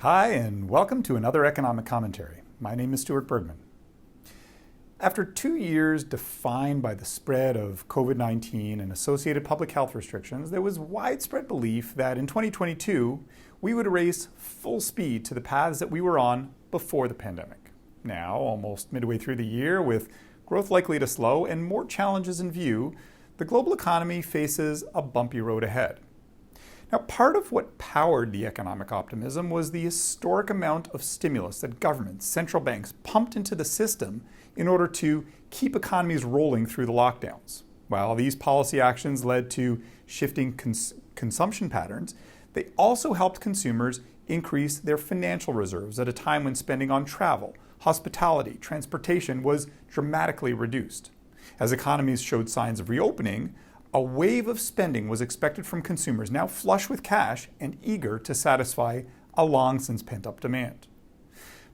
Hi, and welcome to another economic commentary. My name is Stuart Bergman. After 2 years defined by the spread of COVID-19 and associated public health restrictions, there was widespread belief that in 2022, we would race full speed to the paths that we were on before the pandemic. Now, almost midway through the year, with growth likely to slow and more challenges in view, the global economy faces a bumpy road ahead. Now, part of what powered the economic optimism was the historic amount of stimulus that governments, central banks pumped into the system in order to keep economies rolling through the lockdowns. While these policy actions led to shifting consumption patterns, they also helped consumers increase their financial reserves at a time when spending on travel, hospitality, transportation was dramatically reduced. As economies showed signs of reopening, a wave of spending was expected from consumers now flush with cash and eager to satisfy a long-since pent-up demand.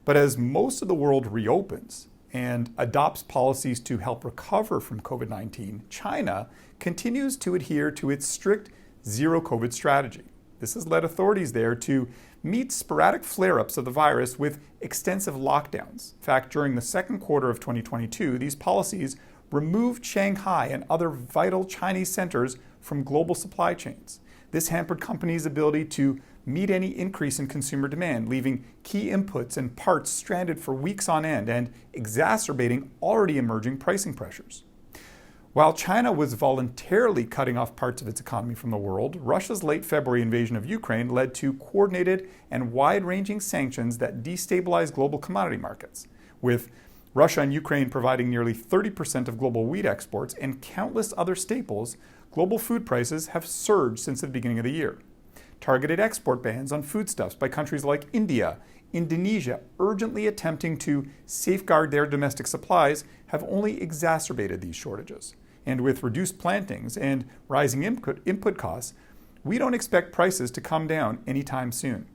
But as most of the world reopens and adopts policies to help recover from COVID-19, China continues to adhere to its strict zero-COVID strategy. This has led authorities there to meet sporadic flare-ups of the virus with extensive lockdowns. In fact, during the second quarter of 2022, these policies removed Shanghai and other vital Chinese centers from global supply chains. This hampered companies' ability to meet any increase in consumer demand, leaving key inputs and parts stranded for weeks on end and exacerbating already emerging pricing pressures. While China was voluntarily cutting off parts of its economy from the world, Russia's late February invasion of Ukraine led to coordinated and wide-ranging sanctions that destabilized global commodity markets, with Russia and Ukraine providing nearly 30% of global wheat exports and countless other staples. Global food prices have surged since the beginning of the year. Targeted export bans on foodstuffs by countries like India, Indonesia, urgently attempting to safeguard their domestic supplies, have only exacerbated these shortages. And with reduced plantings and rising input costs, we don't expect prices to come down anytime soon.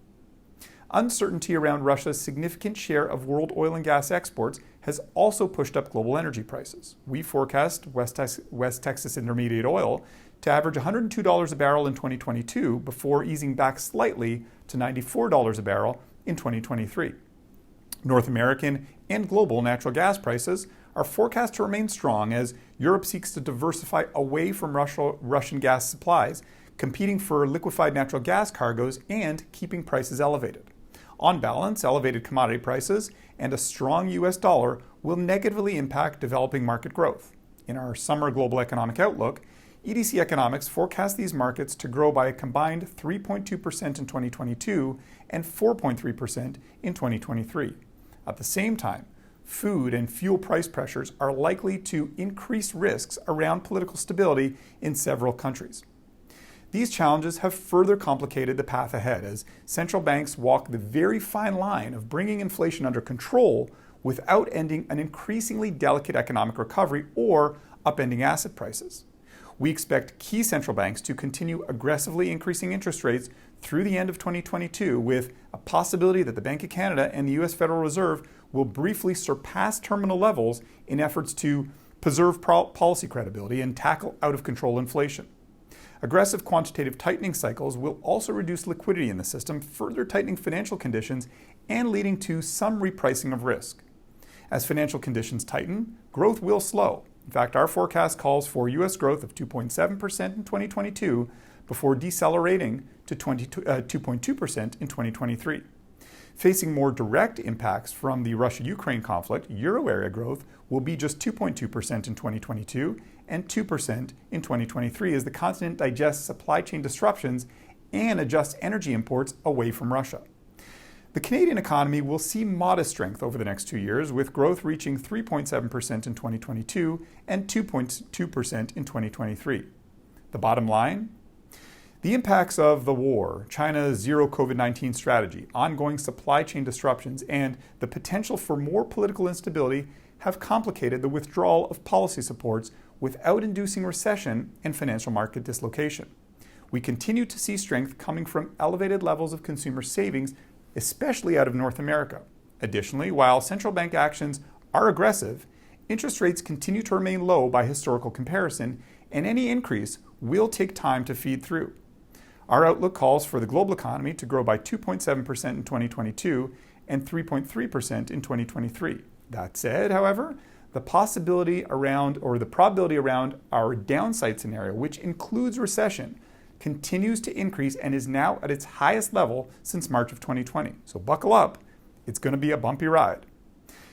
Uncertainty around Russia's significant share of world oil and gas exports has also pushed up global energy prices. We forecast West Texas Intermediate oil to average $102 a barrel in 2022 before easing back slightly to $94 a barrel in 2023. North American and global natural gas prices are forecast to remain strong as Europe seeks to diversify away from Russian gas supplies, competing for liquefied natural gas cargoes and keeping prices elevated. On balance, elevated commodity prices and a strong U.S. dollar will negatively impact developing market growth. In our summer global economic outlook, EDC Economics forecasts these markets to grow by a combined 3.2% in 2022 and 4.3% in 2023. At the same time, food and fuel price pressures are likely to increase risks around political stability in several countries. These challenges have further complicated the path ahead as central banks walk the very fine line of bringing inflation under control without ending an increasingly delicate economic recovery or upending asset prices. We expect key central banks to continue aggressively increasing interest rates through the end of 2022, with a possibility that the Bank of Canada and the U.S. Federal Reserve will briefly surpass terminal levels in efforts to preserve policy credibility and tackle out-of-control inflation. Aggressive quantitative tightening cycles will also reduce liquidity in the system, further tightening financial conditions and leading to some repricing of risk. As financial conditions tighten, growth will slow. In fact, our forecast calls for U.S. growth of 2.7% in 2022 before decelerating to 2.2% in 2023. Facing more direct impacts from the Russia-Ukraine conflict, euro area growth will be just 2.2% in 2022 and 2% in 2023 as the continent digests supply chain disruptions and adjusts energy imports away from Russia. The Canadian economy will see modest strength over the next 2 years, with growth reaching 3.7% in 2022 and 2.2% in 2023. The bottom line? The impacts of the war, China's zero COVID-19 strategy, ongoing supply chain disruptions, and the potential for more political instability have complicated the withdrawal of policy supports without inducing recession and financial market dislocation. We continue to see strength coming from elevated levels of consumer savings, especially out of North America. Additionally, while central bank actions are aggressive, interest rates continue to remain low by historical comparison, and any increase will take time to feed through. Our outlook calls for the global economy to grow by 2.7% in 2022 and 3.3% in 2023. That said, however, the probability around our downside scenario, which includes recession, continues to increase and is now at its highest level since March of 2020. So buckle up, it's going to be a bumpy ride.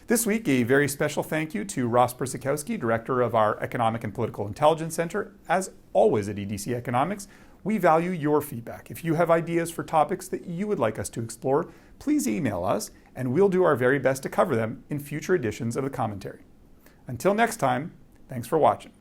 This week, a very special thank you to Ross Persikowski, Director of our Economic and Political Intelligence Center. As always at EDC Economics, we value your feedback. If you have ideas for topics that you would like us to explore, please email us and we'll do our very best to cover them in future editions of the commentary. Until next time, thanks for watching.